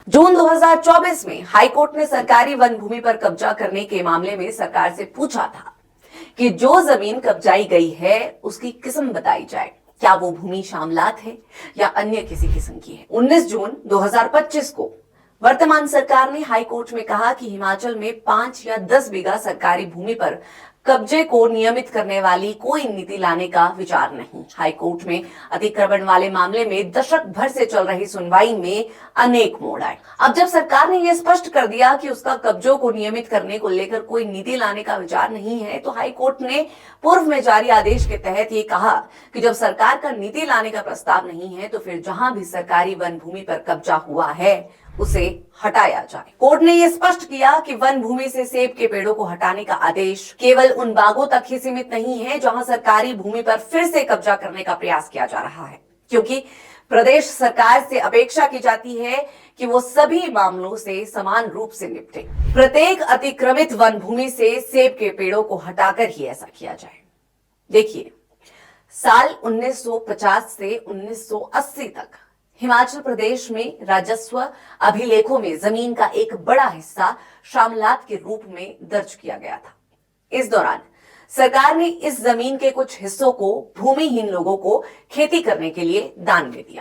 जून 2024 में हाईकोर्ट ने सरकारी वन भूमि पर कब्जा करने के मामले में सरकार से पूछा था कि जो जमीन कब्जाई गई है उसकी किस्म बताई जाए, क्या वो भूमि शामलात है या अन्य किसी किस्म की है। 19 जून 2025 को वर्तमान सरकार ने हाईकोर्ट में कहा कि हिमाचल में 5 या 10 बीघा सरकारी भूमि पर कब्जे को नियमित करने वाली कोई नीति लाने का विचार नहीं। हाईकोर्ट में अतिक्रमण वाले मामले में दशक भर से चल रही सुनवाई में अनेक मोड़ आए। अब जब सरकार ने यह स्पष्ट कर दिया कि उसका कब्जों को नियमित करने को लेकर कोई नीति लाने का विचार नहीं है, तो हाईकोर्ट ने पूर्व में जारी आदेश के तहत ये कहा कि जब सरकार का नीति लाने का प्रस्ताव नहीं है तो फिर जहां भी सरकारी वन भूमि पर कब्जा हुआ है उसे हटाया जाए। कोर्ट ने यह स्पष्ट किया कि वन भूमि से सेब के पेड़ों को हटाने का आदेश केवल उन बागों तक ही सीमित नहीं है जहां सरकारी भूमि पर फिर से कब्जा करने का प्रयास किया जा रहा है, क्योंकि प्रदेश सरकार से अपेक्षा की जाती है कि वो सभी मामलों से समान रूप से निपटे। प्रत्येक अतिक्रमित वन भूमि से सेब के पेड़ों को हटाकर ही ऐसा किया जाए। देखिए, साल 1950 से 1980 तक हिमाचल प्रदेश में राजस्व अभिलेखों में जमीन का एक बड़ा हिस्सा शामलात के रूप में दर्ज किया गया था। इस दौरान सरकार ने इस जमीन के कुछ हिस्सों को भूमिहीन लोगों को खेती करने के लिए दान में दिया।